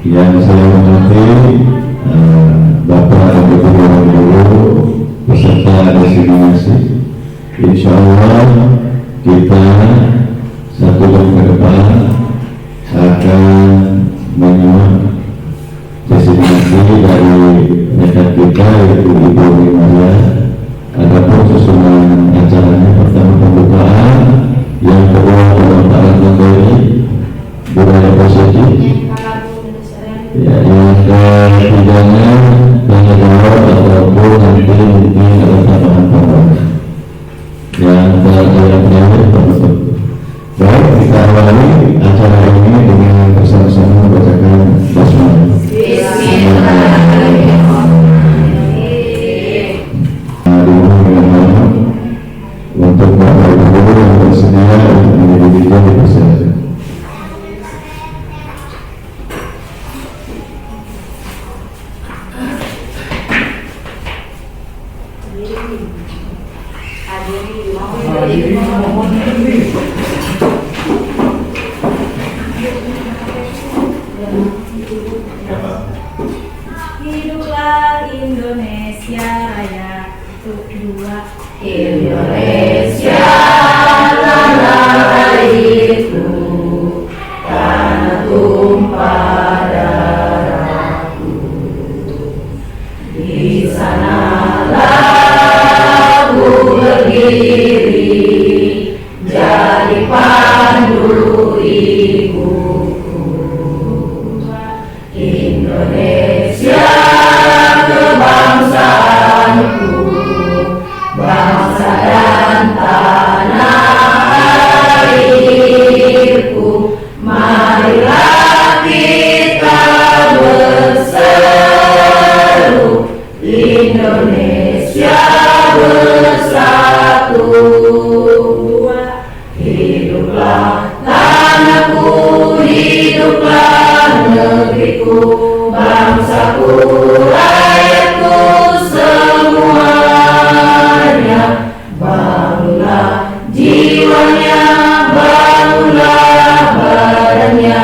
Yang saya hormati Bapak Ibu Guru peserta destinasi. Insya Allah kita 1 jam ke depan akan menyimak destinasi dari rekan kita yaitu Ibu Rimaya. Adapun susunan acaranya, pertama pembukaan, yang kedua pemaparan materi budaya positif, yang ketiganya tanya jawab ataupun nanti mungkin ada tambahan. Yang terakhir penutup. Baik, kita awali acara ini dengan bersama-sama membacakan basmalah. Untuk Bapak Ibu Guru yang bersedia untuk menjadi bijan dipersilakan. Hiduplah Indonesia Raya untuk 2. Indonesia tanah airku, tanah tumpah darahku. Di sanalah ku berdiri, jadi pandu ibuku. Indonesia kebangsaanku, bangsa dan tanah airku. Marilah kita berseru, Indonesia bersatu. Hiduplah tanahku, hiduplah negeriku, bangsaku, rakyatku semuanya. Bangunlah jiwanya, bangunlah badannya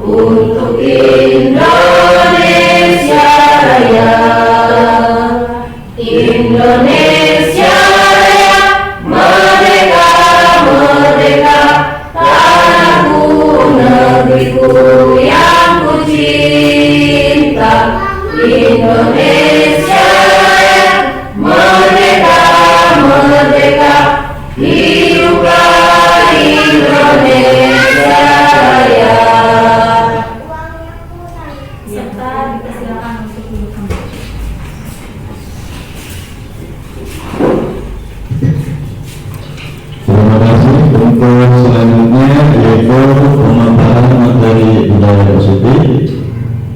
untuk Indonesia Raya. Indonesia Raya, merdeka, merdeka, tanahku, negeriku yang ku cinta. Indonesia Raya, merdeka, merdeka, hiduplah Indonesia Raya. Serta dipersilakan untuk duduk kembali. Terima kasih. Untuk selanjutnya yaitu pemaparan materi budaya positif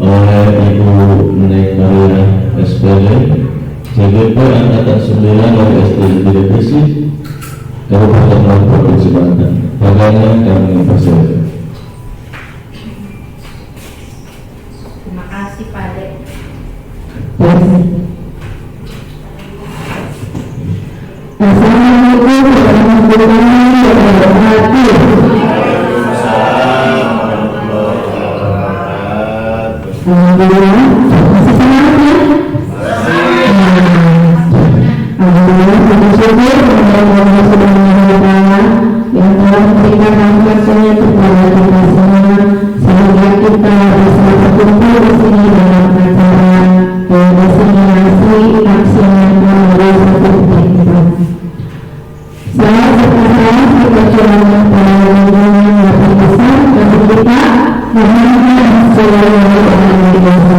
oleh Ibu Nek Maria SPD, CGP Angkatan 9 dari SD Divisi Kabupaten Malang Provinsi Banten. Padanya kami persilakan. Terima kasih Pak Dek. Assalamualaikum warahmatullahi wabarakatuh. Alhamdulillah, masih semangat ya? Alhamdulillah, bersyukur kepada Allah Subhanahu wa Ta'ala yang telah memberikan rahmat-Nya kepada kita semua sehingga kita bisa berkumpul di sini dalam acara destinasi aksinya melalui satu kita. Saya kita cuma para lingkungan yang besar bagi kita memohon seluruh orang Indonesia,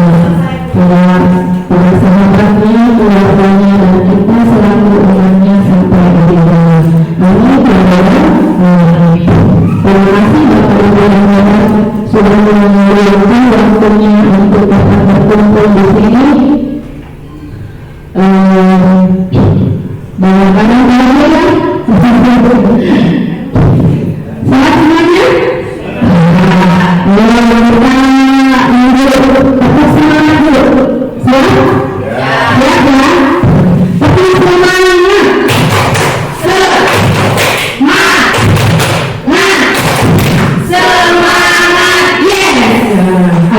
para sahabatnya, keluarganya, dan kita selaku umatnya sampai hari ini. Amin. Terima kasih Bapak Ibu yang sudah meluangkan waktunya untuk dapat berkumpul di sini. Barang-barang ya. Sehat semuanya? Semangat, yes.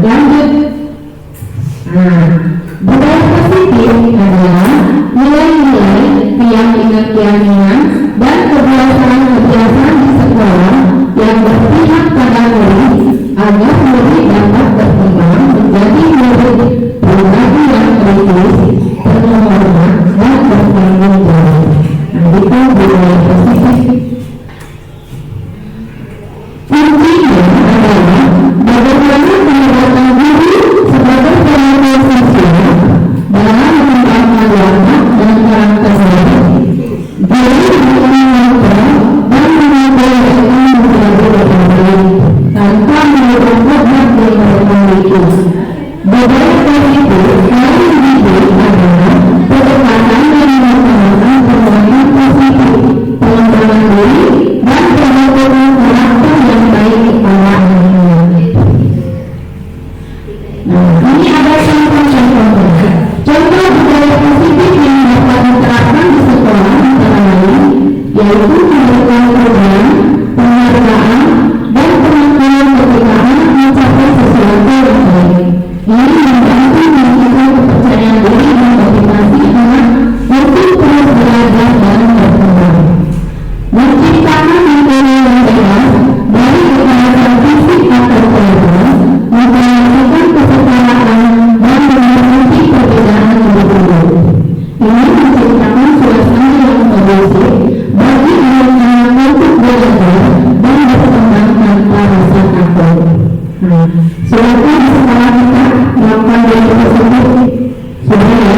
Lanjut. Nah, budaya positif adalah nilai-nilai keyakinan dan kebiasaan-kebiasaan di sekolah yang berpihak pada murid agar murid dapat berkembang menjadi murid pribadi yang kritis, penuh hormat dan bertanggung jawab. Nah, itu budaya positif. Kuncinya adalah bagaimana penerapan guru sebagai pelaku sosial dalam mengembangkan watak dan karakter murid. Guru mengingatkan dan mengajarkan menjadi lebih baik tanpa mengubah hak yang mereka miliki. Budaya positif selain dididik adalah pendekatan yang mengutamakan perlakuan positif, pengembangan diri dan pembentukan karakter yang baik kepada anak-anak. Nah, ini ada contoh-contohnya. Contoh budaya positif yang dapat diterapkan di sekolah antara lain yaitu memberikan program, penghargaan, dan pengakuan ketika anak mencapai sesuatu yang baik. Ini membantu meningkatkan kepercayaan diri dan motivasi anak untuk terus belajar dan berkembang. Menciptakan lingkungan yang bebas dari kekerasan fisik atau verbal, memperhatikan kesetaraan dan menghormati perbedaan individu. Ini menciptakan suasana yang kondusif bagi anak-anak untuk belajar dan berkembang tanpa rasa takut. Nah, suatu di sekolah kita melakukan budaya positif sudah ya.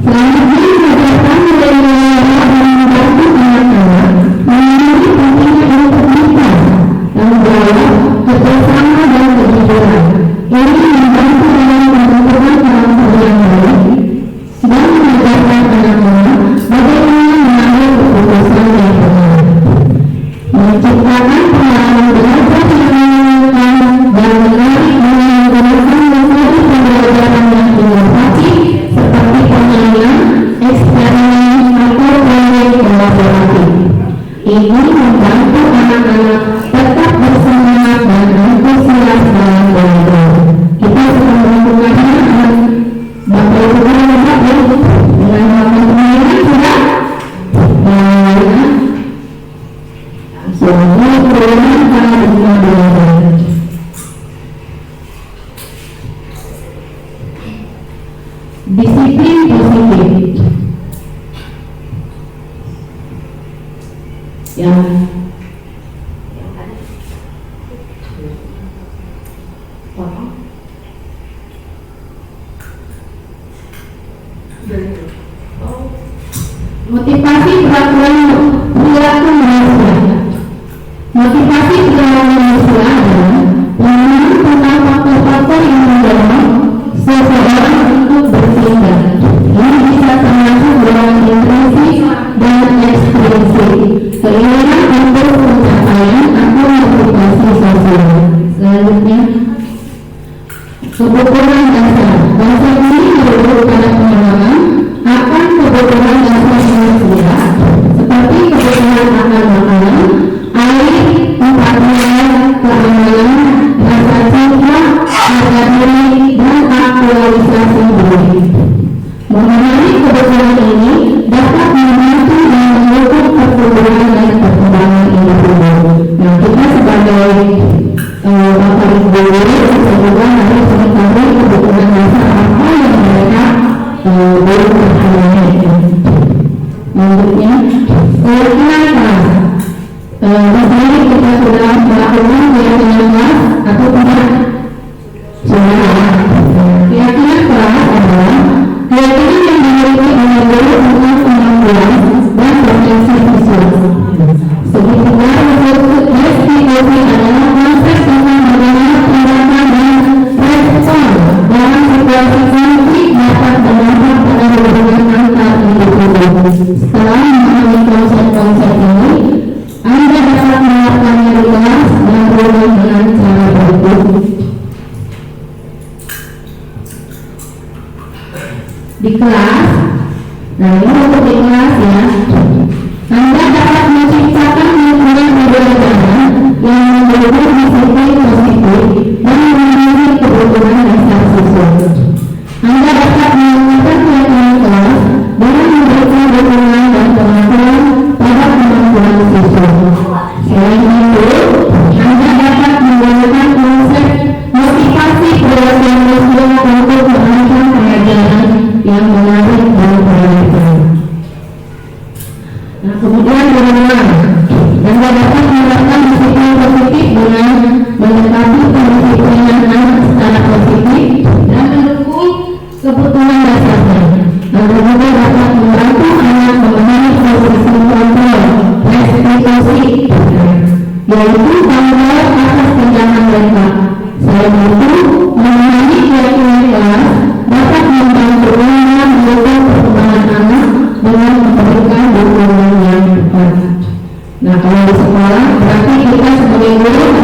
Selanjutnya mengajarkan nilai-nilai dan membantu anak-anak mengenali pentingnya integritas, tanggung jawab, kerjasama dan kejujuran. Ini membantu dalam pembentukan karakter yang baik dan mengajarkan anak-anak bagaimana mengambil keputusan yang benar. Menciptakan pengalaman belajar yang menyenangkan dan menarik dengan menggunakan metode pembelajaran yang inovatif seperti penilaian, eksperimen, atau proyek kolaboratif. Ini membantu anak-anak tetap bersemangat dan antusias dalam belajar. Kita sedang melakukannya dan Bapak Ibu Bapak Ibu dengan melakukan penilaian sudah semua program para pengguna belajar. Disiplin positif. Yang motivasi peraturan perilaku manusia. Motivasi perilaku manusia adalah pengenalan tentang faktor-faktor yang mendorong seseorang untuk bertindak. Ini bisa termasuk dalam intrinsik dan ekstrinsik, keinginan untuk pencapaian atau motivasi sosial. Selanjutnya, kebutuhan dasar. Konsep ini merujuk pada pemahaman akan kebutuhan dasar manusia seperti kebutuhan akan makanan, air, tempat tinggal, keamanan, rasa cinta, harga diri, dan aktualisasi diri. Memahami kebutuhan ini dapat membantu dan mendukung pertumbuhan dan perkembangan individu. Nah, kita sebagai Bapak Ibu guru semoga harus mengetahui kebutuhan dasar apa yang mereka belum pahami. Selanjutnya, keyakinan keras. Di sini kita sudah melakukan keyakinan keras atau tidak? Sudah. Keyakinan keras adalah keyakinan yang dimiliki oleh guru tentang kemampuan dan potensi siswa. Segitiga restitusi adalah proses tentang bagaimana tindakan dan respon dalam situasi konflik dapat berdampak pada hubungan antar individu. Setelah memahami konsep-konsep ini, Anda dapat menerapkannya di kelas dan bermain dengan cara berikut. Di kelas, nah ini untuk di kelas ya, Anda dapat menciptakan lingkungan pembelajaran yang mendukung disiplin positif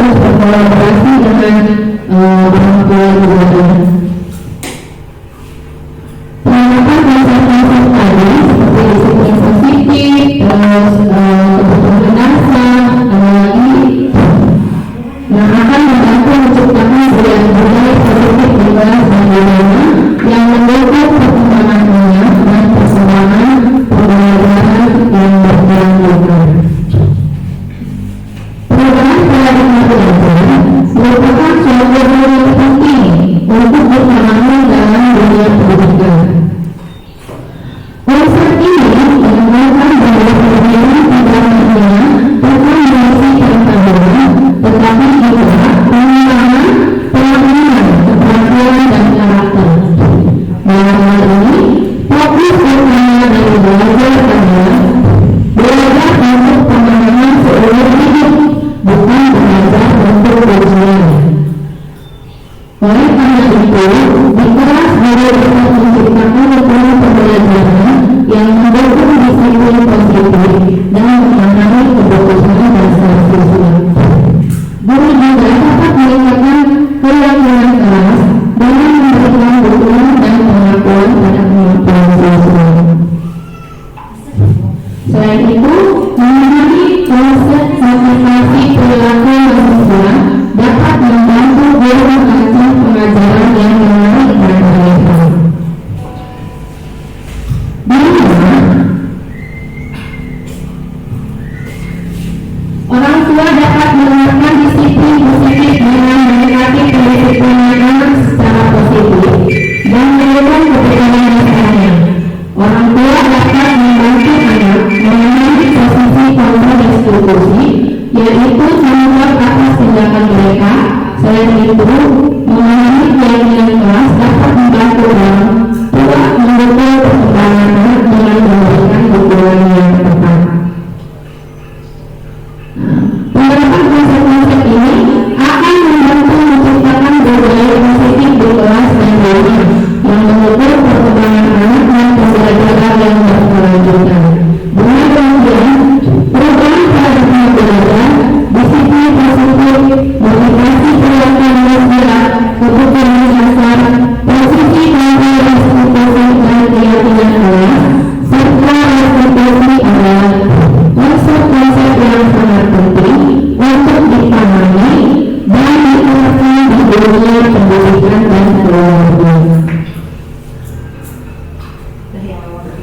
harus berkolaborasi dengan orang tua juga. Penerapan konsep-konsep tadi seperti disiplin positif, terus kebutuhan dasar, lagi yang akan membantu menciptakan budaya positif bebas dan dewasa yang mendukung perkembangan anak dan perkembangan pembelajaran yang berkelanjutan. Perubahan paradigma belajar merupakan suatu hal yang penting untuk dipahami dalam dunia pendidikan. Konsep ini menggunakan bahwa perbedaan tidak hanya tentang mengisi pengetahuan, tetapi juga pengembangan, pengalaman, keterampilan dan karakter. Dalam hal ini, fokus utama dari belajar adalah belajar untuk pemahaman seumur hidup, bukan belajar untuk ujian. Oleh karena itu, di kelas guru dapat menciptakan lingkungan pembelajaran yang mendukung disiplin positif dan memahami kebutuhan dasar siswa. Guru juga dapat meningkatkan keyakinan kelas dengan memberikan dukungan dan pengakuan pada kemampuan siswa. Selain itu, memahami konsep motivasi perilaku mahasiswa dapat membantu guru merancang pengajaran yang menarik dan relevan. Orang tua dapat menerapkan disiplin positif dengan mendekati pendisiplinan anak secara positif dan menimbulkan kepercayaan dasarnya. Orang tua dapat membantu anak memahami posisi kontrol institusi, yaitu tanggung jawab atas tindakan mereka. Selain itu, memahami keyakinan kelas dapat membantu orang tua mendukung perkembangan anak dengan memberikan dukungan yang tepat. Penerapan konsep-konsep ini akan membantu menciptakan budaya positif di kelas dan rumah yang mendukung perkembangan anak dan pembelajaran yang berkelanjutan. Dengan demikian, perubahan paradigma belajar, disiplin positif, motivasi perilaku manusia, kebutuhan dasar, posisi kontrol institusi dan keyakinan kelas, serta restitusi adalah konsep-konsep yang sangat penting untuk dipahami dan diterapkan di dunia pendidikan dan keluarga.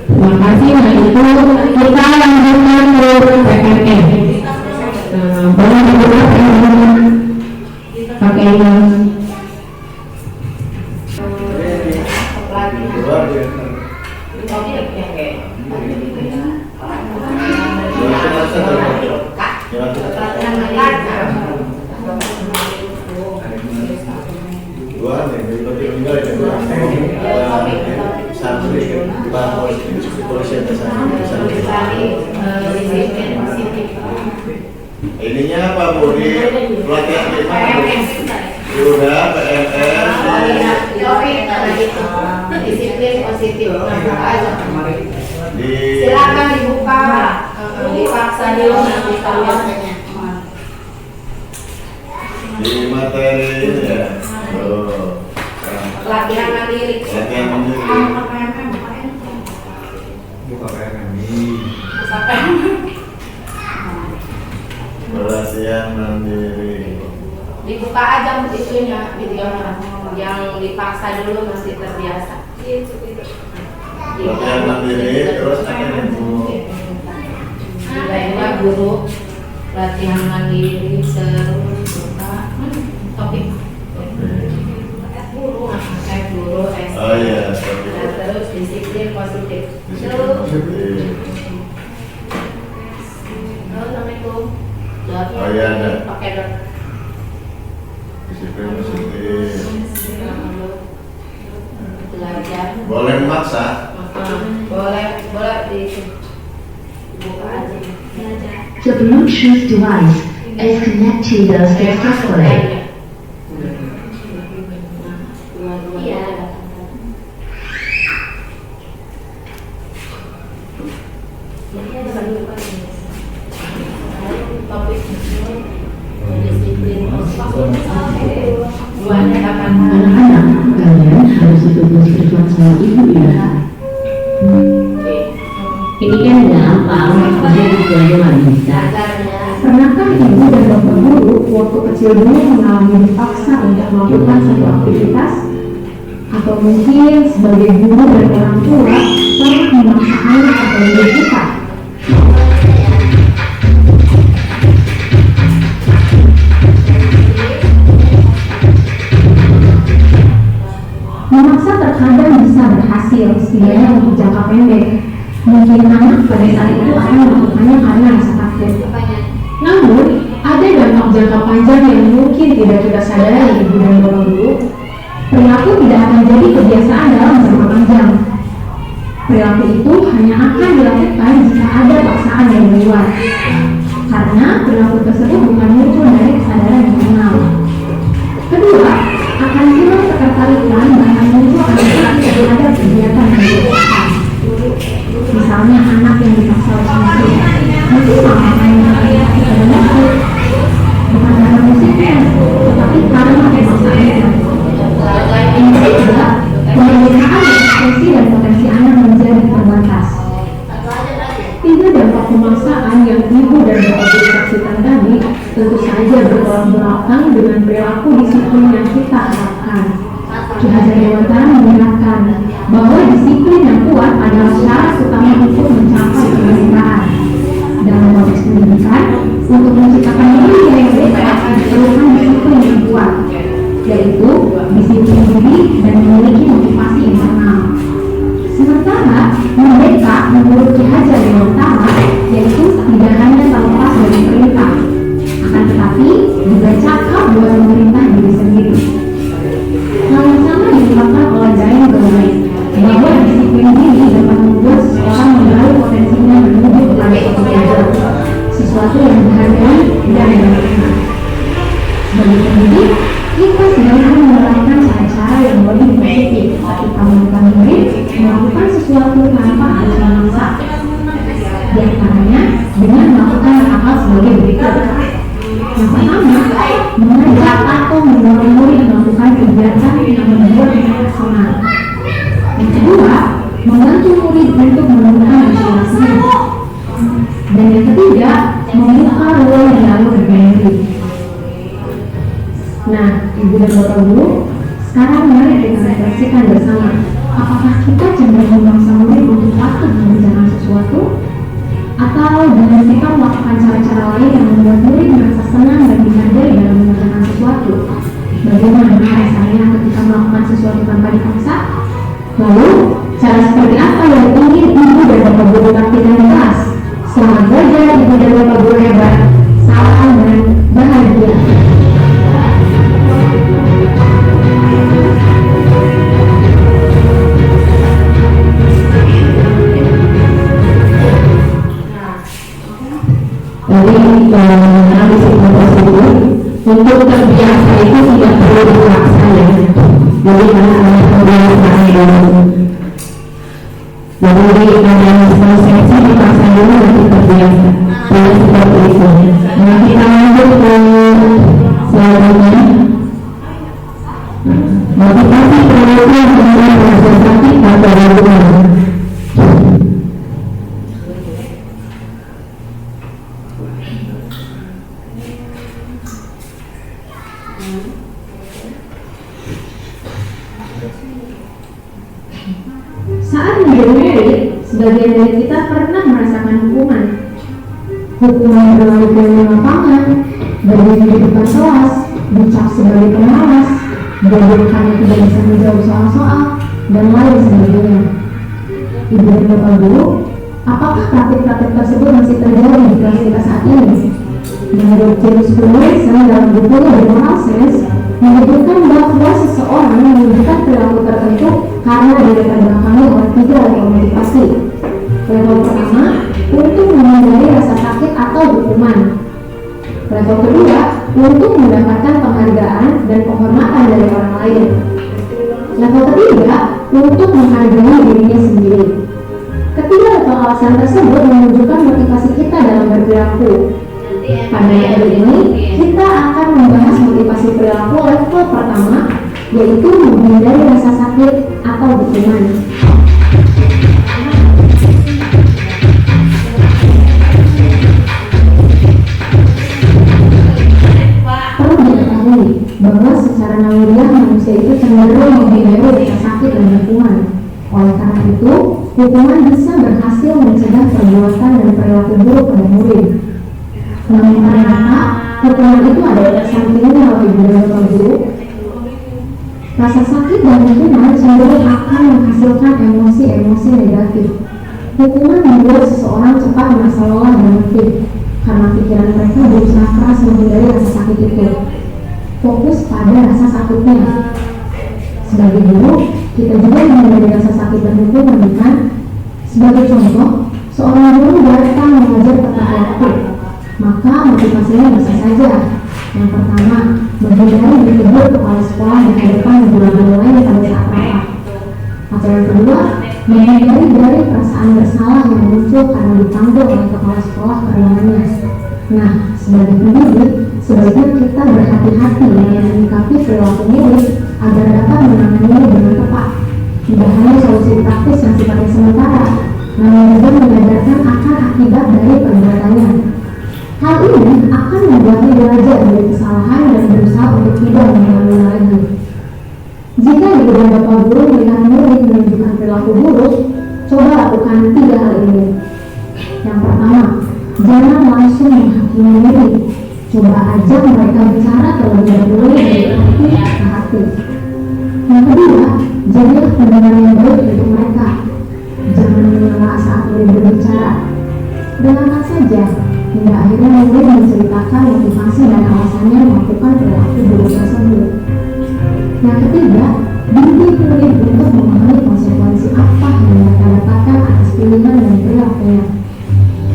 Terima kasih. Nah itu kita lanjutkan ke PNM. Boleh digunakan pakai ininya apa Bu? Di pelatihan di mana? Sudah PNS Disiplin positif. di Silakan dibuka, dipaksa dulu nanti biasanya. di materi ya. Latihan mandiri. Latihan mandiri. Buka PMMI. Pelatihan mandiri. Dibuka aja itunya videonya. Yang dipaksa dulu masih terbiasa. Latihan mandiri terus apa Bu? Lainnya guru latihan mandiri terus buka topik guru SD. Oh iya, Nah, terus disiplin positif. disiplin positif. Assalamualaikum. Jawabnya Oh iya, ada. pakai dot. Disiplin positif. Belajar. Boleh memaksa? Boleh dibuka aja. The Bluetooth device is connected successfully. Iya. Topik disiplin sama ibu ya. Ini kan gampang, jadi itu nggak bisa. Pernahkah ibu dan bapak guru waktu kecil dulu mengalami dipaksa untuk melakukan satu aktivitas? Atau mungkin sebagai guru dan orang tua pernah memaksa anak atau diri kita? Memaksa terkadang bisa berhasil, setidaknya untuk jangka pendek. Mungkin anak pada saat itu akan melakukannya karena rasa takut. Namun, ada dampak jangka panjang yang mungkin tidak kita sadari ibu dan bapak guru. Perilaku tidak akan jadi kebiasaan dalam jangka panjang. Perilaku itu hanya akan dilakukan jika ada paksaan yang luar. Karena perilaku tersebut bukan muncul dari kesadaran internal. Kedua, akan hilang ketertarikan bahkan muncul antisipasi terhadap kegiatan yang dilakukan. Misalnya anak yang dipaksa oleh musik, mungkin melakukan pada musik, bukan karena musiknya, tetapi karena pemaksaan. Yang ketiga, pemeriksaan ekspresi dan potensi anak menjadi terbatas. Tiga dampak pemaksaan yang ibu dan bapak guru saksikan tadi tentu saja bertolak belakang dengan perilaku disiplin yang kita harapkan. Ki Hajar Dewantara mengingatkan bahwa disiplin yang kuat adalah syarat utama untuk mencapai kemerdekaan. Dalam konteks pendidikan, untuk menciptakan diri yang bebas diperlukan disiplin yang kuat, yaitu disiplin diri dan memiliki motivasi internal. Sementara merdeka menurut Ki Hajar Dewantara yaitu tidak hanya terlepas dari perintah, akan tetapi juga cakap buat memerintah diri sendiri. Hal yang sama diungkapkan oleh Diane Gomez bahwa disiplin diri dapat membuat seseorang menggali potensinya menuju kepada suatu tujuan, sesuatu yang dihargai dan bermakna. Sebagai pendidik, kita sebenarnya menerapkan cara-cara yang lebih positif ketika menekan murid melakukan sesuatu tanpa harus memaksa. Di antaranya dengan melakukan hal-hal sebagai berikut. Yang pertama, mengajak atau mendorong murid melakukan kegiatan yang membuat mereka senang. Yang kedua, membantu murid untuk menemukan inspirasinya. Dan yang ketiga, membuka ruang dialog dengan murid. Nah, ibu dan bapak guru, sekarang mari kita refleksikan bersama. Apakah kita cenderung memaksa murid untuk patuh mengerjakan sesuatu? Atau dengan kita melakukan cara-cara lain yang membuat murid merasa senang dan dihargai dalam mengerjakan sesuatu? Bagaimana rasanya ketika melakukan sesuatu tanpa dipaksa? Lalu, cara seperti apa yang ingin ibu dan bapak guru praktikkan di kelas? Selamat belajar ibu dan bapak guru hebat. Salam dan bahagia. Jadi mengenai sikap tersebut, untuk terbiasa itu tidak perlu dipaksa ya. Jadi karena kebiasaan dulu. Jadi ada prosesi dipaksa dulu nanti terbiasa. Jadi seperti itu. Nah kita lanjut ke selanjutnya. Motivasi perilaku dengan proses sakit atau gangguan. Saat menjadi murid, sebagian dari kita pernah merasakan hukuman. Hukuman berlalu dari lapangan, berdiri di depan kelas, dicap sebagai pemalas, diajarkan tidak bisa menjawab soal-soal, dan lain sebagainya. Ibu dan bapak guru, apakah praktik-praktik tersebut masih terjadi di kelas kita saat ini? Menurut James Wilson dalam buku The Moral Sense, menyebutkan bahwa seseorang menunjukkan perilaku tertentu karena dilatar belakangi oleh 3 level motivasi. Level pertama, untuk menghindari rasa sakit atau hukuman. Level kedua, untuk mendapatkan penghargaan dan penghormatan dari orang lain. Level ketiga, untuk menghargai dirinya sendiri. Ketiga level alasan tersebut menunjukkan motivasi kita dalam berperilaku. Pada episode ini, kita akan membahas motivasi perilaku level pertama, yaitu menghindari rasa sakit atau hukuman. Perlu diketahui bahwa secara naluriah manusia itu cenderung menghindari rasa sakit dan hukuman. Oleh karena itu, hukuman bisa berhasil mencegah perbuatan dan perilaku buruk pada murid. Namun ternyata, hukuman itu ada efek sampingnya bagi beberapa guru. Rasa sakit dan hukuman cenderung akan menghasilkan emosi-emosi negatif. Hukuman membuat seseorang cepat merasa lelah dan letih, karena pikiran mereka berusaha keras menghindari rasa sakit itu. Fokus pada rasa sakitnya. Sebagai guru, kita juga menghindari rasa sakit dan hukuman, bukan? Sebagai contoh, seorang guru datang mengajar tepat waktu, maka motivasinya bisa saja. Yang pertama, menghindari ditegur kepala sekolah di hadapan guru-guru lain pada saat rapat. Atau yang kedua, menghindari dari perasaan bersalah yang muncul karena dipanggil oleh kepala sekolah ke ruangannya. Nah, sebagai pendidik, sebaiknya kita berhati-hati dengan menyikapi perilaku murid agar dapat menanganinya dengan tepat. Tidak hanya solusi praktis yang sifatnya sementara, namun juga menyadarkan akan akibat dari perbuatannya. Hal ini akan membuatnya belajar dari kesalahan dan berusaha untuk tidak mengulanginya lagi. Jika di beberapa guru melihat murid menunjukkan perilaku buruk, coba lakukan 3 hal ini. Yang pertama, jangan langsung menghakimi murid. Coba ajak mereka bicara terlebih dahulu dari hati ke hati. Yang kedua, jadilah pendengar yang baik untuk mereka. Jangan mengelak saat murid berbicara. Dengarkan saja hingga akhirnya murid menceritakan motivasi dan alasannya melakukan perilaku buruk tersebut. Yang ketiga, bimbing murid untuk memahami konsekuensi apa yang mereka dapatkan atas pilihan dan perilakunya.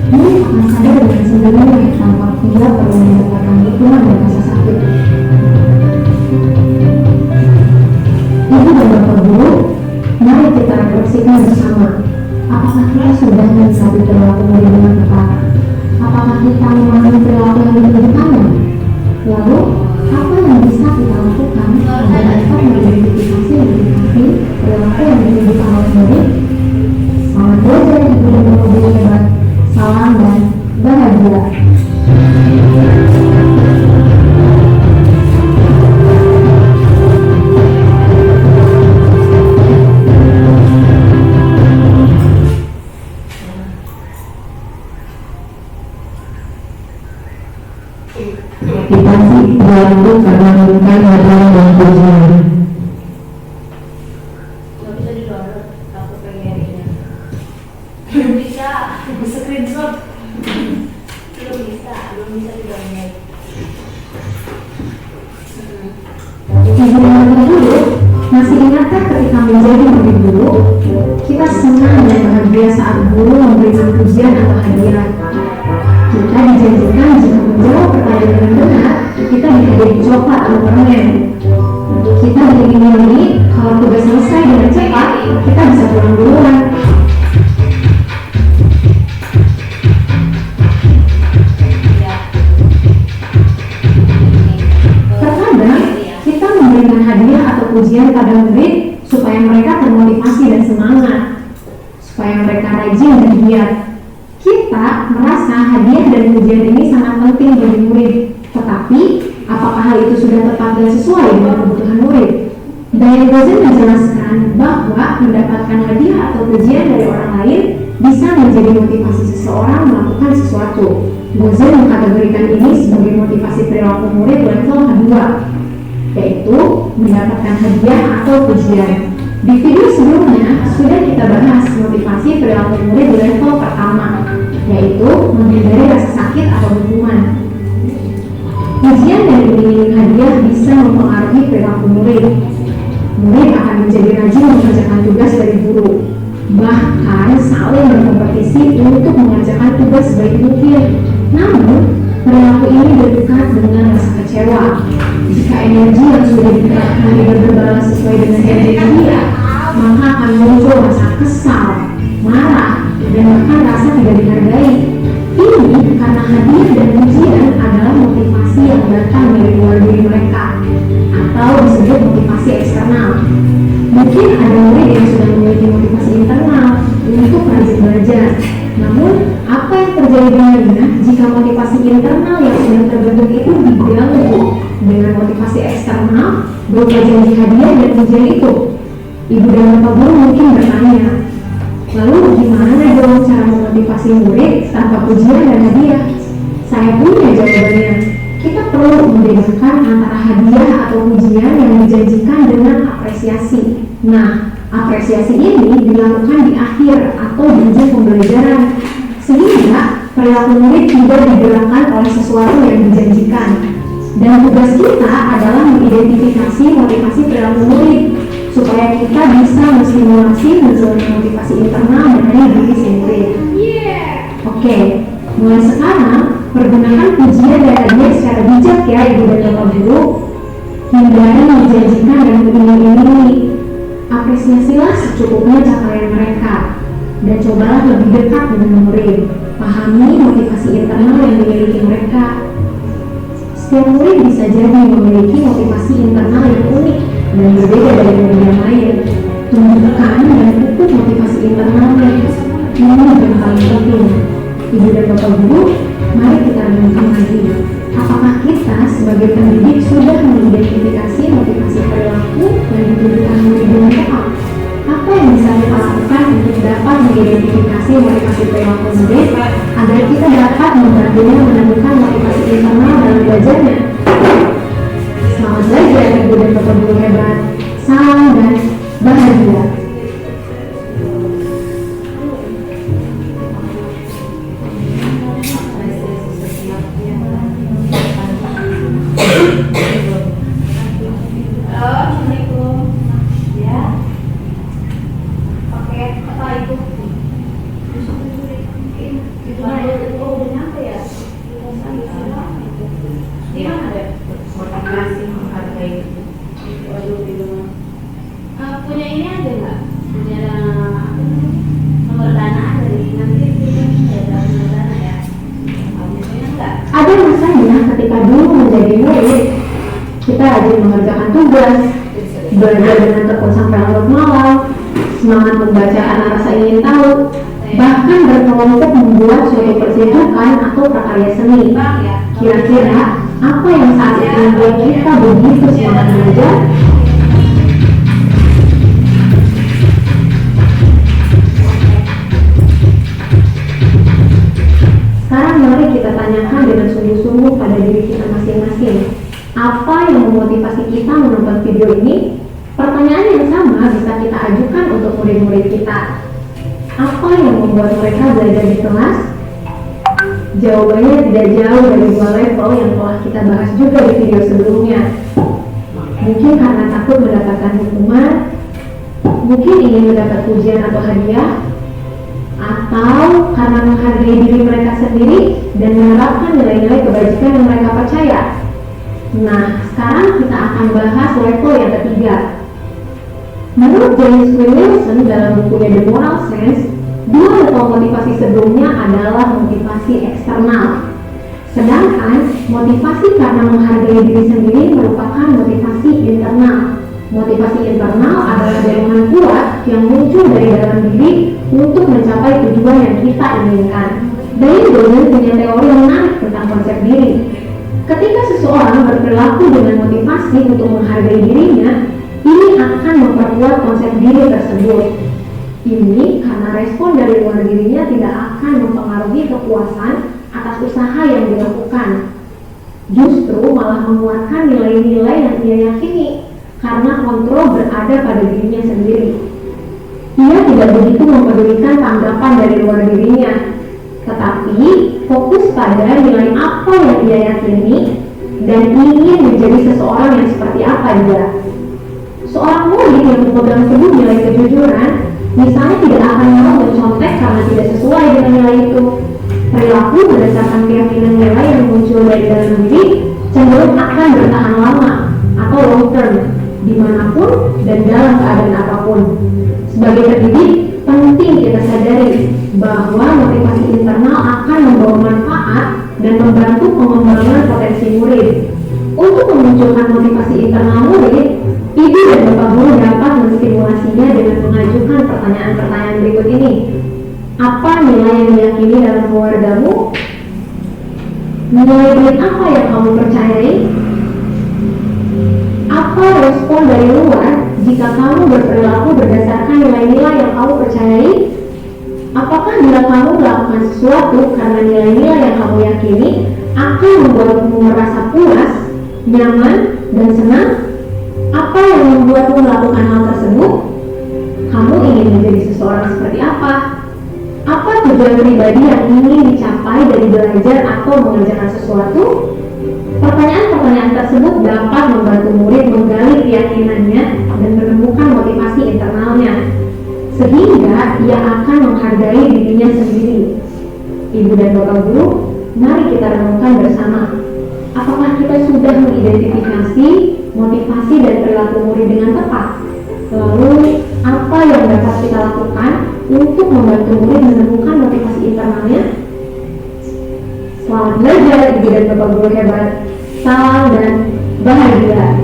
Murid akan sadar dengan sendirinya tanpa tidak perlu mendapatkan hukuman dan rasa sakit. Ibu dan bapak guru, mari kita refleksikan bersama. Apakah kita sudah menyikapi perilaku murid dengan tepat? Apakah kita memahami perilaku yang ditunjukkannya? Lalu, apa yang bisa kita lakukan agar dapat mengidentifikasi perilaku yang ditunjukkan oleh murid? Selamat belajar ibu dan bapak guru hebat. Salam dan bahagia. Motivasi perilaku karena bukan hadiah dan pujian. Nggak bisa di-download, aku pengen ini. Belum bisa, screenshot. Belum bisa di-download. Ibu dan bapak guru, masih ingatkah ketika menjadi murid guru, kita senang dan bahagia saat guru memberikan pujian atau hadiah. Kita dijanjikan jika menjawab pertanyaan dengan benar, kita diberi coklat atau permen. Kita diiming-imingi kalau tugas selesai dengan cepat, kita bisa pulang duluan. Terkadang kita memberikan hadiah atau pujian pada murid supaya mereka termotivasi dan semangat, supaya mereka rajin dan giat. Kita merasa hadiah dan pujian ini sangat penting bagi murid, tetapi apakah hal itu sudah tepat dan sesuai dengan kebutuhan murid? Diane Gozen menjelaskan bahwa mendapatkan hadiah atau pujian dari orang lain bisa menjadi motivasi seseorang melakukan sesuatu. Gozen mengkategorikan ini sebagai motivasi perilaku murid level kedua, yaitu mendapatkan hadiah atau pujian. Di video sebelumnya sudah kita bahas motivasi perilaku murid di level pertama, yaitu menghindari rasa sakit atau hukuman. Pujian dan iming-iming hadiah bisa mempengaruhi perilaku murid. Murid akan menjadi rajin mengerjakan tugas dari guru, bahkan saling berkompetisi untuk mengerjakan tugas sebaik mungkin. Namun, perilaku ini berdekat dengan rasa kecewa. Jika energi yang sudah dikerahkan tidak berbalas sesuai dengan janji dia, maka akan muncul rasa kesal, marah, dan bahkan rasa tidak dihargai. Ini karena hadiah dan pujian adalah motivasi yang datang dari luar diri mereka, atau disebut motivasi eksternal. Namun, apa yang terjadi dengannya jika motivasi internal yang sudah terbentuk itu diganggu dengan motivasi eksternal berupa janji hadiah dan pujian itu? Ibu dan bapak guru mungkin bertanya, lalu gimana dong cara memotivasi murid tanpa pujian dan hadiah? Saya punya jawabannya. Kita perlu membedakan antara hadiah atau pujian yang dijanjikan dengan apresiasi. Nah, apresiasi ini dilakukan di akhir atau di ujung pembelajaran, sehingga perilaku murid tidak digerakkan oleh sesuatu yang dijanjikan. Dan tugas kita adalah mengidentifikasi motivasi perilaku murid, supaya kita bisa menstimulasi munculnya motivasi internal dari diri sendiri. Oke, mulai sekarang pergunakan pujian dan hadiah secara bijak ya ibu dan bapak guru. Hindari menjanjikan dan mengiming-imingi. Apresiasilah secukupnya capaian mereka dan cobalah lebih dekat dengan murid. Pahami motivasi internal yang dimiliki mereka. Setiap murid bisa jadi memiliki motivasi internal yang unik dan berbeda dari murid yang lain. Tunjukkan dan pupuk motivasi internalnya. Ini yang paling penting. Ibu dan bapak guru, mari kita renungkan lagi. Apakah kita sebagai pendidik sudah mengidentifikasi motivasi perilaku yang ditunjukkan murid dengan tepat? Apa yang bisa kita lakukan untuk dapat mengidentifikasi motivasi perilaku murid agar kita dapat membantunya menemukan motivasi internal dalam belajarnya? Selamat belajar ibu dan bapak guru hebat. Salam dan bahagia. Motivasi menghargai. Waduh, di rumah. Punya ini ada nggak? Punya nomor dana dari nanti ada nomor dana ya? Punya nggak? Ada masanya ketika dulu menjadi murid, kita rajin mengerjakan tugas, belajar dengan tekun sampai larut malam, semangat membaca karena rasa ingin tahu, bahkan berkelompok membuat suatu pertunjukan atau prakarya seni. Kira-kira apa yang saat itu membuat kita begitu semangat belajar? Sekarang mari kita tanyakan dengan sungguh-sungguh pada diri kita masing-masing. Apa yang memotivasi kita menonton video ini? Pertanyaan yang sama bisa kita ajukan untuk murid-murid kita. Apa yang membuat mereka belajar di kelas? Jawabannya tidak jauh dari dua level yang telah kita bahas juga di video sebelumnya. Mungkin karena takut mendapatkan hukuman, mungkin ingin mendapat pujian atau hadiah, atau karena menghargai diri mereka sendiri dan menerapkan nilai-nilai kebajikan yang mereka percaya. Nah, sekarang kita akan bahas level yang ketiga. Menurut James Clear Wilson dalam bukunya The Moral Sense, dua level motivasi sebelumnya adalah motivasi eksternal. Sedangkan motivasi karena menghargai diri sendiri merupakan motivasi internal. Motivasi internal adalah dorongan kuat yang muncul dari dalam diri untuk mencapai tujuan yang kita inginkan. Dale Donald punya teori yang menarik tentang konsep diri. Ketika seseorang berperilaku dengan motivasi untuk menghargai dirinya, ini akan memperkuat konsep diri tersebut. Ini karena respon dari luar dirinya tidak akan mempengaruhi kepuasan atas usaha yang dilakukan. Justru malah menguatkan nilai-nilai yang ia yakini karena kontrol berada pada dirinya sendiri. Ia tidak begitu mempedulikan tanggapan dari luar dirinya, tetapi fokus pada nilai apa yang ia yakini dan ingin menjadi seseorang yang seperti apa dia. Seorang murid yang memegang teguh nilai kejujuran misalnya tidak akan mau mencontek karena tidak sesuai dengan nilai itu. Perilaku berdasarkan keyakinan nilai yang muncul dari dalam diri cenderung akan bertahan lama atau long term, dimanapun dan dalam keadaan apapun. Sebagai pendidik, penting kita sadari bahwa motivasi internal akan membawa manfaat dan membantu pengembangan potensi murid. Untuk memunculkan motivasi internal murid, ibu dan bapak guru dapat menstimulasinya dengan mengajukan pertanyaan-pertanyaan berikut ini. Apa nilai yang diyakini dalam keluargamu? Nilai baik apa yang kamu percayai? Apa respon dari luar jika kamu berperilaku berdasarkan nilai-nilai yang kamu percayai? Apakah bila kamu melakukan sesuatu karena nilai-nilai yang kamu yakini akan membuatmu merasa puas, nyaman, dan senang? Apa yang membuatmu melakukan hal tersebut? Kamu ingin menjadi seseorang seperti apa? Apa tujuan pribadi yang ingin dicapai dari belajar atau mengerjakan sesuatu? Pertanyaan-pertanyaan tersebut dapat membantu murid menggali keyakinannya dan menemukan motivasi internalnya, sehingga ia akan menghargai dirinya sendiri. Ibu dan Bapak Guru, mari kita renungkan bersama. Apakah kita sudah mengidentifikasi motivasi dan perilaku murid dengan tepat? Lalu, apa yang dapat kita lakukan untuk membantu murid menemukan motivasi internalnya? Selamat belajar, Ibu dan Bapak Guru hebat. Salam dan bahagia.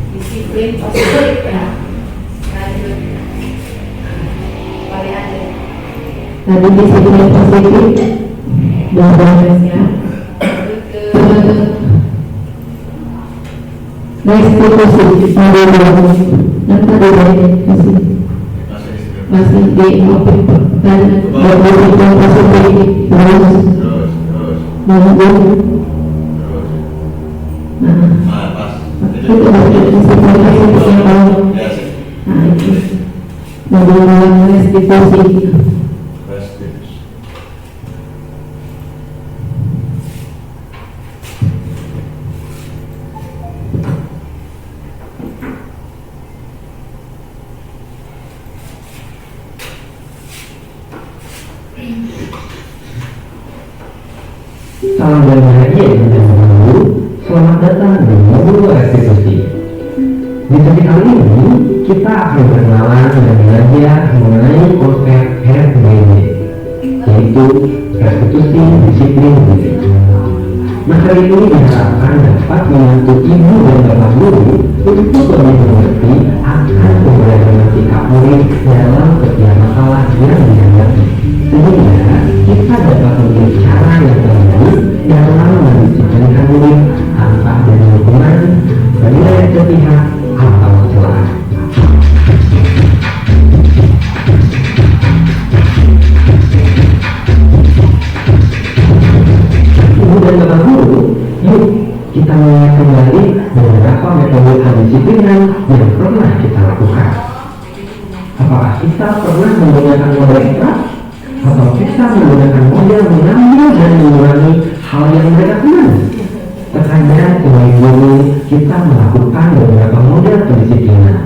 Disiplin positif ya. Lanjut. Balik aja. Tadi disiplin positif dan Ya. Lanjut ke restitusi dan tadi kasih masih di topik dan disiplin positif terus menghubung. Itu berarti disiplin positif yang paling. Nah itu mengulang restitusi. Salam dan bahagia dan Guru. Selamat datang di modul restitusi. Di sesi kali ini kita akan berkenalan dan belajar mengenai konsep RDD, yaitu restitusi disiplin diri. Materi ini diharapkan dapat membantu ibu dan bapak guru untuk lebih mengerti akan keberadaan sikap murid dalam setiap masalah yang dihadapi, sehingga kita dapat memilih cara yang terbaik dalam mendisiplinkan murid tanpa adanya hukuman, penilaian sepihak, atau celah. Ibu dan bapak guru, yuk kita melihat kembali beberapa metode pendisiplinan yang pernah kita lakukan. Apakah kita pernah menggunakan model ekstra? Atau kita menggunakan model mengambil dan mengurangi hal yang mereka kenal? Terkadang sebagai guru kita melakukan beberapa model pendisiplinan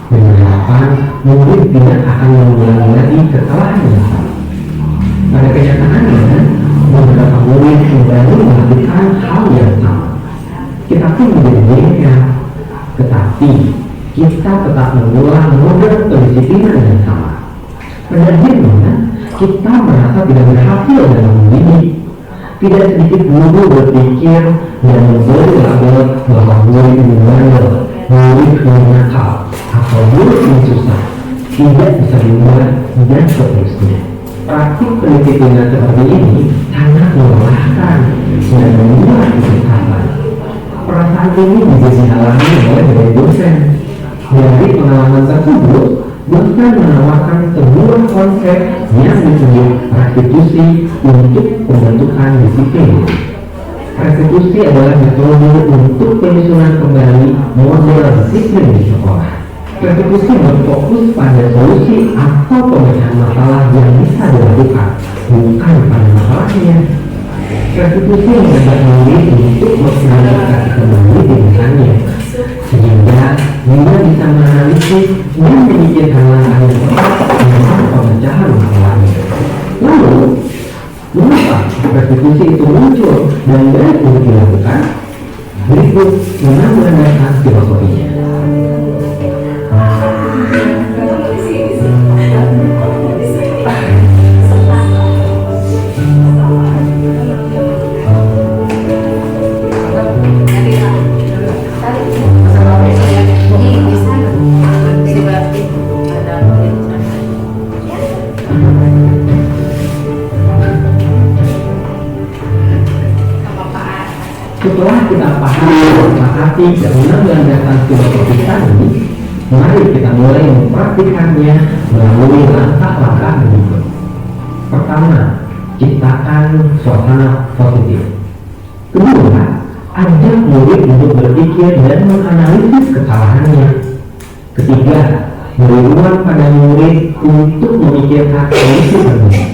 dengan harapan murid tidak akan mengulangi lagi kesalahan yang sama. Pada kenyataannya, beberapa murid kembali melakukan hal yang sama. Kita pun menjadi jengkel, tetapi kita tetap mengulang model pendisiplinan yang sama. Pada akhirnya, kita merasa tidak berhasil dalam mendidik. Tidak sedikit guru berpikir dan memberi label bahwa murid ini bandel, murid ini nakal, atau murid ini susah, tidak bisa dimuat, dan seterusnya. Praktik pendisiplinan seperti ini sangat melelahkan dan membuat kesalahan. Perasaan ini bisa dialami oleh dari dosen. Dari pengalaman tersebut, dosen menawarkan sebuah konsep yang disebut restitusi untuk pembentukan disiplin. Restitusi adalah metode untuk penyusunan kembali model disiplin di sekolah. Restitusi berfokus pada solusi atau pemecahan masalah yang bisa dilakukan, bukan pada masalahnya. Restitusi mengajak murid untuk mengklarifikasi kembali pikirannya, sehingga dia bisa menganalisis dan memikirkan langkah yang tepat dalam pemecahan masalahnya. Lalu, mengapa restitusi itu muncul dan baik untuk dilakukan? Berikut menambahkan filosofinya. Setelah kita pahami arti dan menambahkan filosofi tadi, mari kita mulai mempraktikannya melalui langkah-langkah berikut. Pertama, ciptakan suasana positif. Kedua, ajak murid untuk berpikir dan menganalisis kesalahannya. Ketiga, beri ruang pada murid untuk memikirkan solusi berbeda.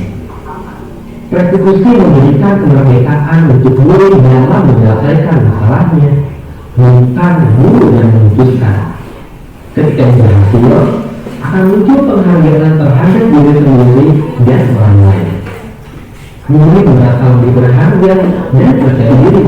Restitusi memberikan kemerdekaan untuk murid dalam menyelesaikan masalahnya, bukan guru yang memutuskan. Ketika berhasil, akan muncul penghargaan terhadap diri sendiri dan orang lain. Murid merasa lebih berharga dan percaya diri.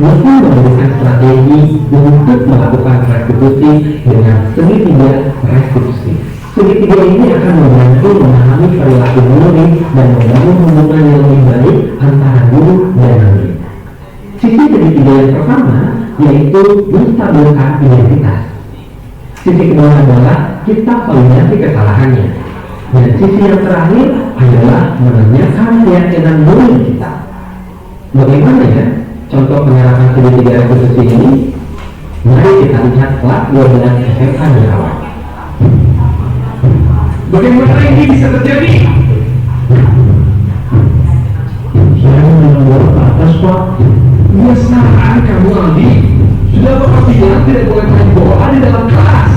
Mungkin memberikan strategi untuk melakukan restitusi dengan segitiga restitusi. Segitiga ini akan membantu memahami perilaku murid dan membangun hubungan yang lebih baik antara guru dan murid. Sisi segitiga yang pertama yaitu menstabilkan identitas. Sisi kedua adalah kita validasi kesalahannya. Dan sisi yang terakhir adalah menanyakan keyakinan murid kita. Bagaimana ya contoh penyerapan segitiga restitusi ini? Mari kita lihat kelas 12 SMA Nerawang. Bagaimana ini bisa terjadi? Saya menolak ke atas, Pak. Biasaan kamu, Aldi. Sudah Bapak bilang tidak boleh main bola di dalam kelas.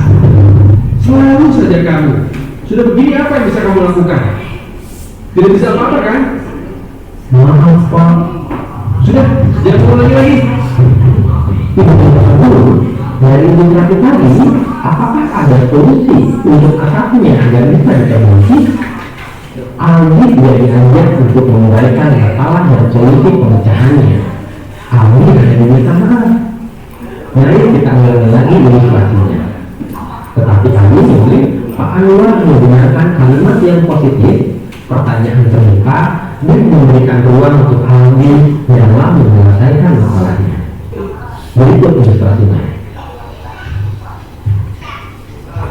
Selalu saja kamu. Sudah begini apa yang bisa kamu lakukan? Tidak bisa apa-apa kan? Maaf, Pak. Sudah, jangan ulangi lagi. Dari ilustrasi tadi, apakah ada solusi untuk atapnya agar bisa ditemukan? Aldi tidak diajak untuk menguraikan masalah dan solusi pemecahannya. Aldi hanya diminta maaf. Mari kita ulangi lagi ilustrasinya. Tetapi kali ini Pak Anwar menggunakan kalimat yang positif, pertanyaan terbuka, dan memberikan ruang untuk Aldi dalam menyelesaikan masalahnya. Berikut ilustrasinya.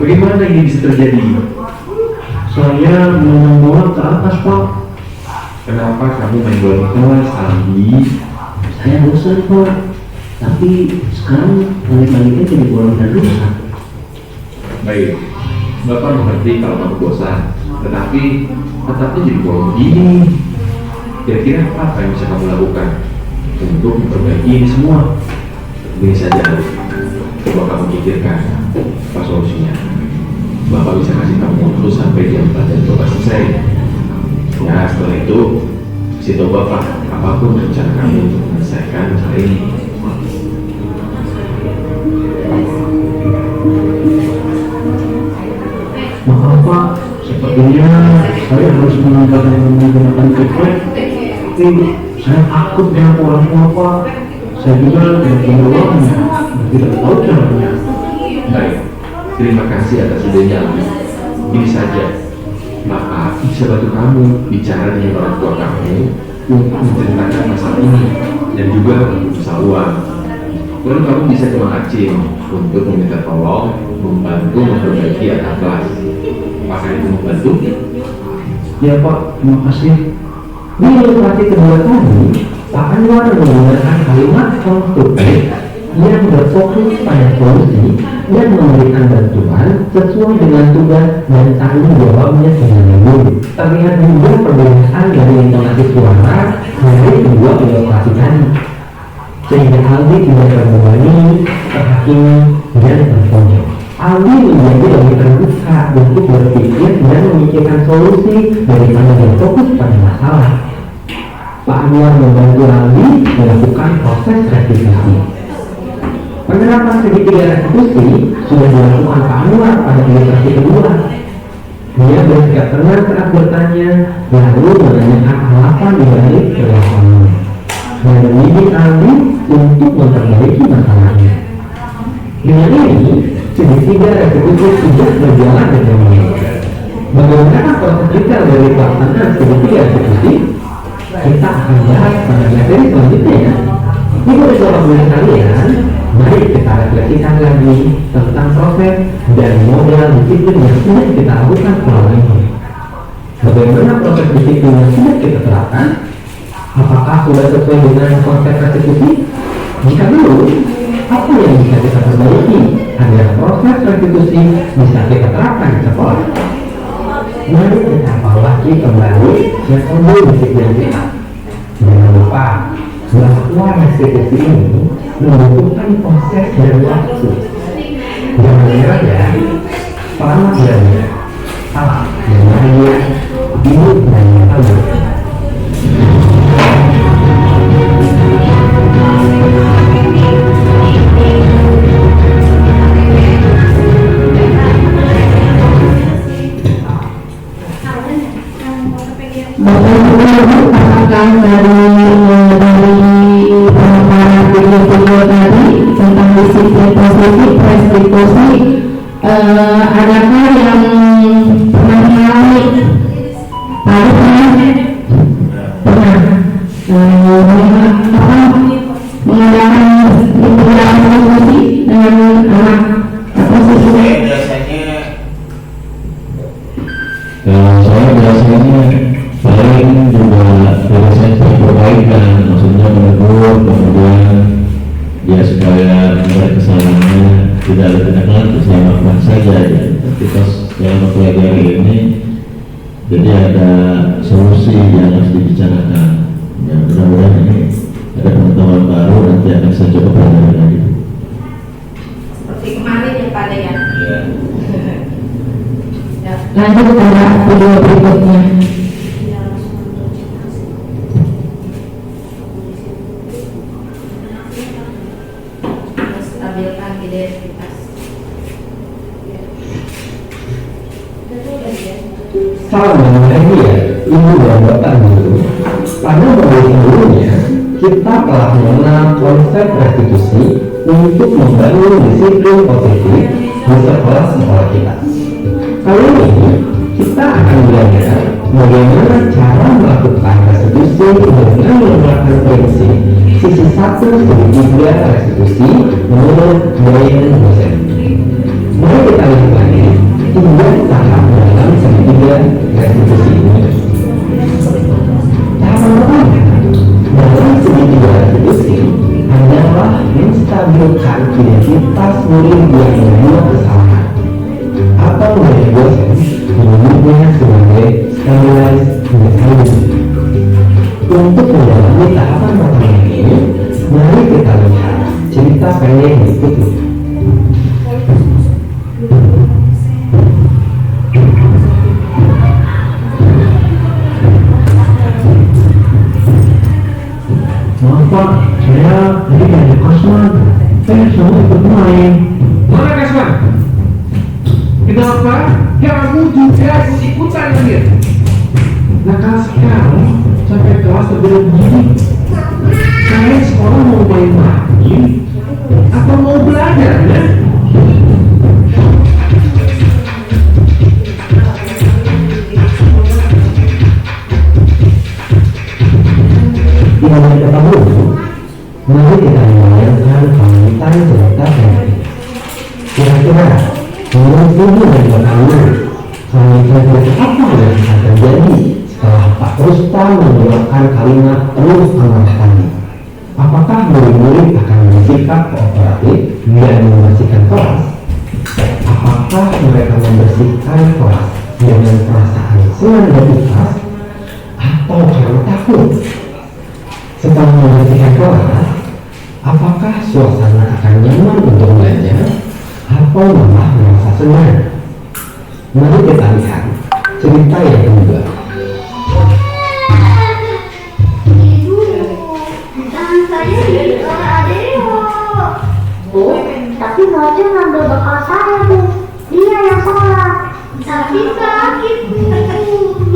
Bagaimana ini bisa terjadi? Saya main bola ke atas, Pak. Kenapa kamu main bola di kelas, Aldi? Saya bosan, Pak. Tapi sekarang balik-baliknya jadi bola dan rusak. Baik, Bapak mengerti kalau kamu bosan, tetapi tetapnya jadi bola begini. Kira-kira apa yang bisa kamu lakukan untuk memperbaiki ini semua? Ini saja, coba kamu pikirkan apa solusinya. Bapak bisa kasih kamu waktu sampai jam 4 dan coba selesai. Ya, setelah itu kasih tahu Bapak apapun rencana kamu untuk menyelesaikan masalah ini. Maaf, Pak. Sepertinya saya harus menggunakan kickback. Tapi saya takut dengan orang tua, Pak. Saya juga tidak punya uang dan tidak tahu caranya. Baik, terima kasih atas idenya, Aldi. Ini saja, Bapak bisa bantu kamu bicara dengan orang tua kamu untuk menceritakan masalah ini dan juga masalah uang. Lalu kamu bisa ke Mang Acim untuk meminta tolong membantu memperbaiki atap kelas. Apakah itu membantu? Ya, Pak. Terima kasih. Di ilustrasi kedua tadi, Pak Anwar menggunakan kalimat konstruktif yang berfokus pada solusi dan memberikan bantuan sesuai dengan tugas dan tanggung jawabnya sebagai guru. Terlihat juga perbedaan dari intonasi suara dari kedua ilustrasi tadi, sehingga Aldi tidak terbebani, terhakimi, dan terpojok. Aldi menjadi lebih terbuka untuk berpikir dan memikirkan solusi daripada berfokus pada masalah. Pak Anwar membantu Aldi melakukan proses restitusi. Penerapan segitiga restitusi sudah dilakukan Pak Anwar pada ilustrasi kedua. Dia bersikap tenang saat bertanya, lalu menanyakan alasan dibalik perilakuannya. Dan mendidik Aldi untuk memperbaiki masalahnya. Dengan ini, segitiga restitusi sudah berjalan dengan baik. Bagaimana proses detail dari pelaksanaan segitiga restitusi? Kita akan bahas pada materi selanjutnya. Ibu dan bapak sekalian, mari kita refleksikan lagi tentang proses dan model disiplin yang sudah kita lakukan selama ini. Bagaimana proses disiplin yang sudah kita terapkan? Apakah sudah sesuai dengan konsep restitusi? Jika belum, apa yang bisa kita perbaiki agar proses restitusi bisa kita terapkan di sekolah? Mari kita evaluasi kembali metode disiplin kita. Jangan lupa bahwa restitusi ini membutuhkan proses dan waktu. Jangan menyerah ya. Selamat belajar. Salam dan bahagia. Ibu dan kamu. Apakah dari video tadi tentang disiplin positif restitusi, adakah yang pernah mengalami? Mengadakan pembelajaran restitusi dengan anak atau siswa? Saya biasanya paling juga biasanya perbaikan, maksudnya menegur, kemudian ya supaya kesalahannya tidak ada tindak lanjut, saya maafkan saja ya. Tapi pas saya mempelajari ini, jadi ada solusi yang harus dibicarakan. Ya mudah-mudahan ini ada pengetahuan baru, nanti akan saya coba pelajari lagi. Seperti kemarin ya Pak ya. Ya. Lanjut pada video berikutnya. Stabilkan identitas. Salam dan bahagia, ibu dan bapak guru. Pada modul sebelumnya, kita telah mengenal konsep restitusi untuk membangun disiplin positif di sekolah-sekolah kita. Kali ini, kita akan belajar bagaimana cara melakukan restitusi dengan menggunakan prinsip sisi 1 segitiga restitusi menurut Brian Dosen. Mari kita lihat lagi 3 tahap dalam segitiga restitusi ini. Tahap pertama dalam segitiga restitusi adalah menstabilkan identitas murid yang membuat kesalahan, atau Brian Dosen menyebutnya sebagai stabilized mechanism. Untuk menjalani tahapan pertama ini, mari kita lihat cerita pendek berikut ini. Maaf Pak, saya tadi ada Kasman. Saya semua ikut main. Mana Kasman? Kenapa? Kamu juga ikut-ikutan dia. Nakal sekali sampai kelas sebelum begini. Saya sekolah mau main lagi atau mau belajar ya? Yang pertama, mari kita membayangkan pamitan cerita pendek. Kira-kira menurut ibu dan bapak guru, pamitan apa yang akan terjadi setelah Pak Rustam mengeluarkan kalimat terus amat tadi? Apakah murid-murid akan bersikap kooperatif dan membersihkan kelas? Apakah mereka membersihkan kelas dengan perasaan senang dan ikhlas atau karena takut? Setelah membersihkan kelas, apakah suasana akan nyaman untuk belajar atau malah merasa senang? Mari kita lihat cerita yang kedua. Bu, tapi Roger ngambil bekal saya, Bu. Dia yang salah. Tapi sakit, Bu.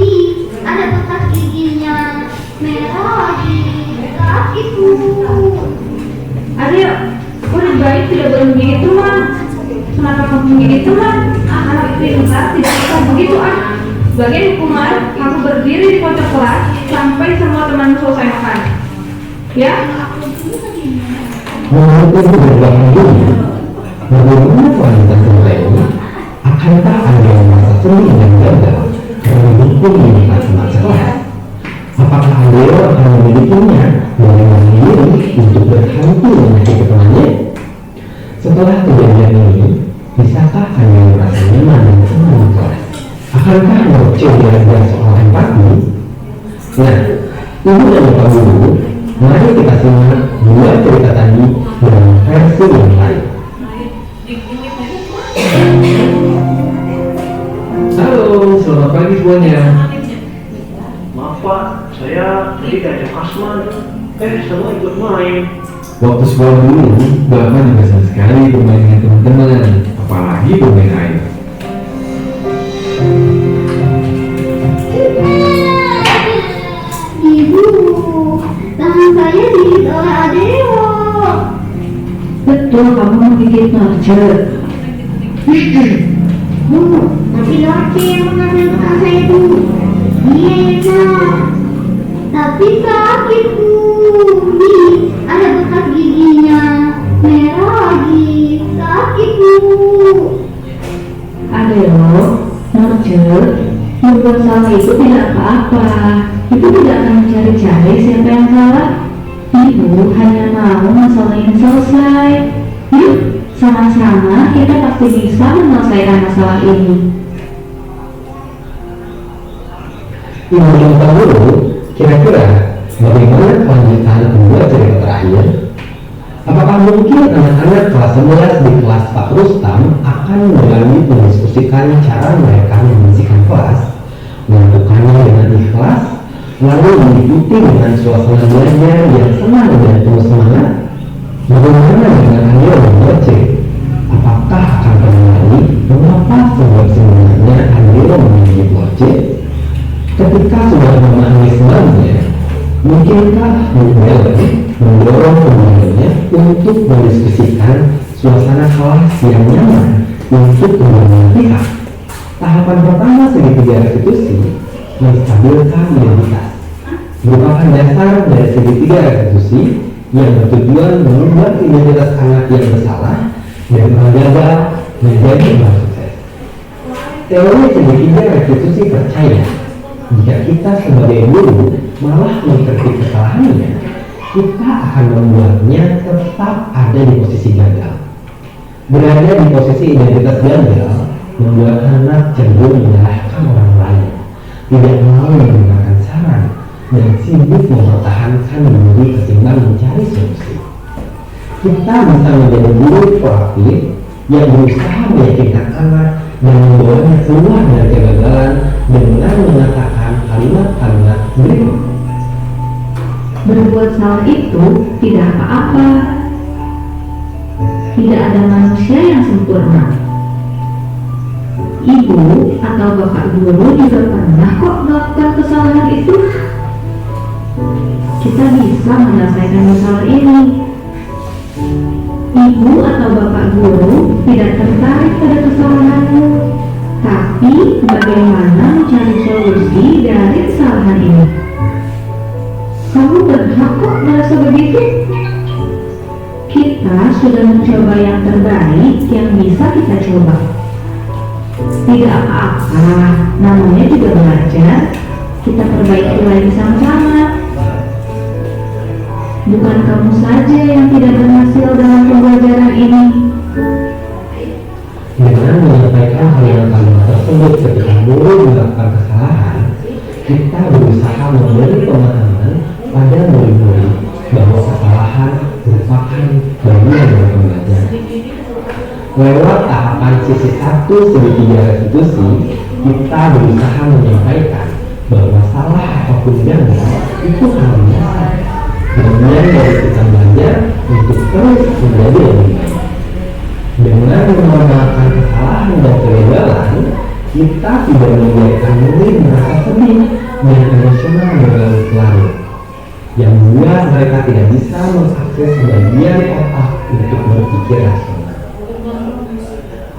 Nih, ada bekas giginya merah lagi. Sakit, Bu. Adil, udah baik tidak boleh begitu mah. Kenapa kamu begitu mah? Anak pintar tidak bisa begitu ah. Sebagai hukuman, kamu berdiri di pojok kelas sampai semua teman selesai makan. Ya? Menurut itu berbahaya dunia, bagaimana wanita semula ini akankah ada yang merasa sedih dan gagal karena mendukung minat teman sekelas? Apakah Adeo akan memilikinya dan memilih untuk berhenti menyakiti temannya? Setelah kejadian ini, bisakah Adeo merasa nyaman dan senang di kelas? Akankah Noce belajar soal empati? Nah, ibu dan bapak guru, mari kita simak dua cerita tadi dengan versi yang lain. Halo, selamat pagi semuanya. Maaf Pak, saya tadi diajak Asman, semua ikut main. Waktu sekolah dulu, Bapak juga senang sekali bermain dengan teman-teman, apalagi bermain air. Ibu, tangan saya digigit oleh Adeo. Betul, kamu menggigit Noce. Bu, tapi Noce yang mengambil tangan saya itu. Iya ya, tapi sakit Bu. Nih, ada bekas giginya. Merah lagi, sakit Bu. Adeo, Noce, berbuat salah itu tidak apa-apa. Ibu tidak akan mencari-cari siapa yang salah. Ibu hanya mau masalah ini selesai. Yuk, sama-sama kita pasti bisa menyelesaikan masalah ini. Ibu dan bapak guru, kira-kira bagaimana kelanjutan kedua cerita terakhir? Apakah mungkin anak-anak kelas 11 di kelas Pak Rustam akan mulai mendiskusikan cara mereka membersihkan kelas, melakukannya dengan ikhlas, lalu diikuti dengan suasana belajar yang senang dan penuh semangat? Bagaimana dengan Adeo dan Noce? Apakah akan kembali mengapa sebab sebenarnya Adeo memilih Noce? Ketika sudah memahami sebabnya, mungkinkah Helen mendorong pembelajarnya untuk mendiskusikan suasana kelas yang nyaman untuk kedua pihak? Tahapan pertama segitiga restitusi menstabilkan identitas, merupakan dasar dari segitiga restitusi yang bertujuan mengubah identitas anak yang bersalah dan orang gagal menjadi orang sukses. Teori segitiga restitusi percaya jika kita sebagai guru malah mengkritik kesalahannya, kita akan membuatnya tetap ada di posisi gagal. Berada di posisi identitas gagal membuat anak cenderung menyalahkan orang lain, tidak mau mendengarkan saran, dan sibuk mempertahankan diri ketimbang mencari solusi. Kita bisa menjadi guru proaktif yang berusaha meyakinkan anak dan membawanya keluar dari kegagalan dengan mengatakan kalimat-kalimat berikut. Berbuat salah itu tidak apa-apa. Tidak ada manusia yang sempurna. Ibu atau bapak guru juga pernah kok melakukan kesalahan itu. Kita bisa menyelesaikan masalah ini. Ibu atau bapak guru tidak tertarik pada kesalahanmu, tapi bagaimana mencari solusi dari kesalahan ini. Kamu berhak kok merasa begitu. Kita sudah mencoba yang terbaik yang bisa kita coba. Tidak apa-apa, namanya juga belajar. Kita perbaiki lagi sama-sama. Bukan kamu saja yang tidak berhasil dalam pembelajaran ini. Dengan menyampaikan kalimat-kalimat tersebut ketika guru melakukan kesalahan, kita berusaha memberi pemahaman pada murid-murid bahwa kesalahan merupakan bagian dari pembelajaran. Lewat tahapan sisi 1 segitiga restitusi, kita berusaha menyampaikan bahwa salah ataupun gagal itu hal biasa. Bagian dari kita belajar untuk terus menjadi lebih baik. Dengan menormalkan kesalahan dan kegagalan, kita tidak membiarkan murid merasa sedih dan emosional berlarut-larut. yang membuat mereka tidak bisa mengakses bagian otak untuk berpikir rasional.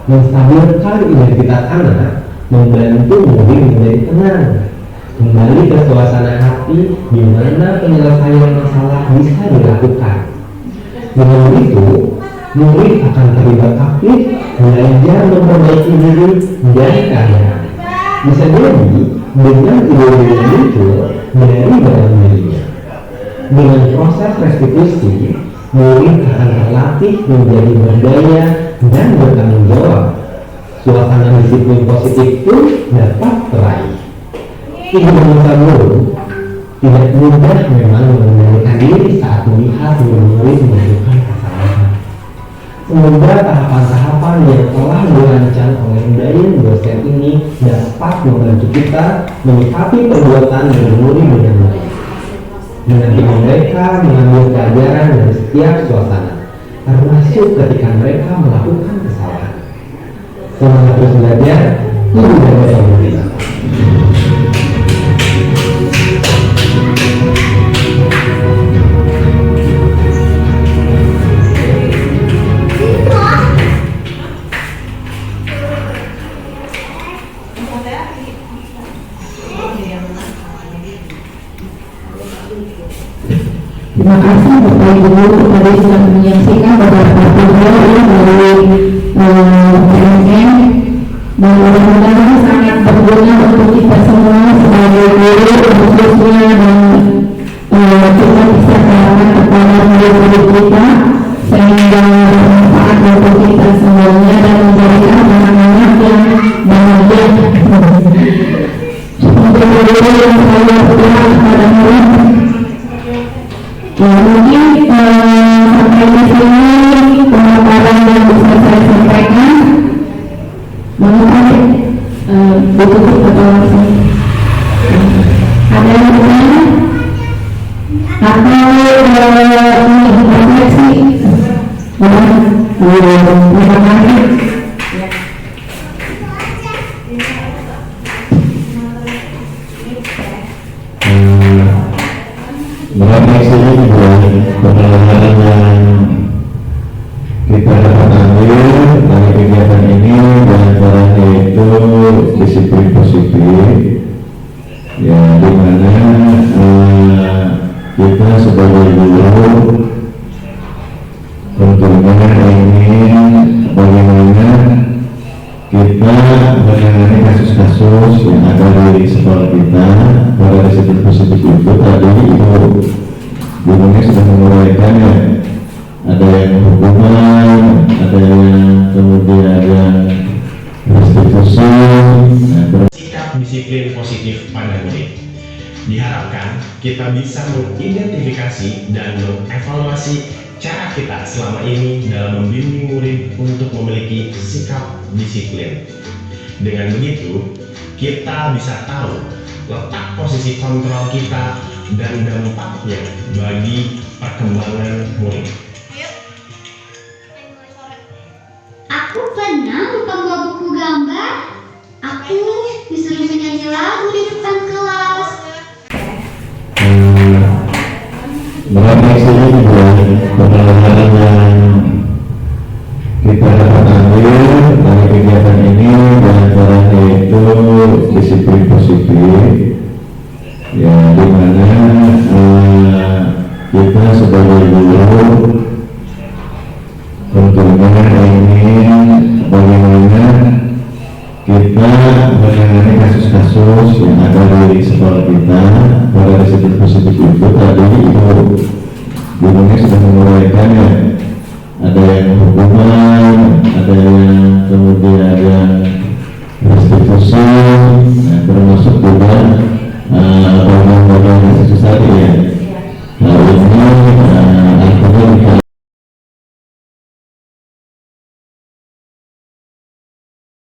Menstabilkan identitas anak membantu murid menjadi tenang, kembali ke suasana hati di mana penyelesaian masalah bisa dilakukan. Dengan begitu, murid akan terlibat aktif belajar memperbaiki diri dan keadaan. Bisa jadi dengan ide-ide yang muncul dari dalam dirinya. Dengan proses restitusi, murid akan terlatih menjadi berdaya dan bertanggung jawab. Suasana disiplin positif pun dapat teraih. Ibu bangsa guru tidak mudah memang mengendalikan diri saat melihat murid melakukan kesalahan. Semoga tahapan-tahapan yang telah dirancang oleh Dayan dosen ini dapat membantu kita menyikapi perbuatan dari murid dengan baik. Menanti mereka mengambil pelajaran dari setiap suasana, termasuk ketika mereka melakukan kesalahan. Semangat terus belajar, ibu dan bapak murid. Terima kasih Bapak Ibu tadi sudah menyaksikan beberapa video dari CNN dan mudah-mudahan sangat berguna untuk kita semua sebagai guru khususnya dan kita bisa terapkan kepada murid-murid kita sehingga bermanfaat untuk kita semuanya dan menjadikan anak-anak yang bahagia. Untuk guru yang saya berterima kepada murid. Mungkin sampai di sini pemaparan yang bisa saya sampaikan. Mengapa ditutup atau langsung? Ada yang bertanya? Atau refleksi? Terima kasih. Merefleksi juga pembelajaran yang kita dapat ambil dari kegiatan ini dan caranya itu disiplin positif, ya dimana kita sebagai guru tentunya ingin bagaimana kita menangani kasus-kasus yang ada di sekolah kita. Pada disiplin positif itu tadi ibunya sudah menguraikan ya, ada yang hukuman, ada yang kemudian yang restitusi. Sikap disiplin positif pada murid diharapkan kita bisa mengidentifikasi dan mengevaluasi cara kita selama ini dalam membimbing murid untuk memiliki sikap disiplin. Dengan begitu, kita bisa tahu letak posisi kontrol kita dan dampaknya bagi perkembangan murid. Aku pernah lupa bawa buku gambar. Aku disuruh menyanyi lagu di depan kelas. Merefleksi juga pembelajaran yang kita dapat ambil dari kegiatan ini dan caranya itu disiplin positif, ya dimana kita sebagai guru tentunya ingin bagaimana kita menangani kasus-kasus yang ada di sekolah kita. Pada disiplin positif itu tadi ibunya sudah menguraikan ya, ada yang hukuman, ada yang kemudian yang restitusi.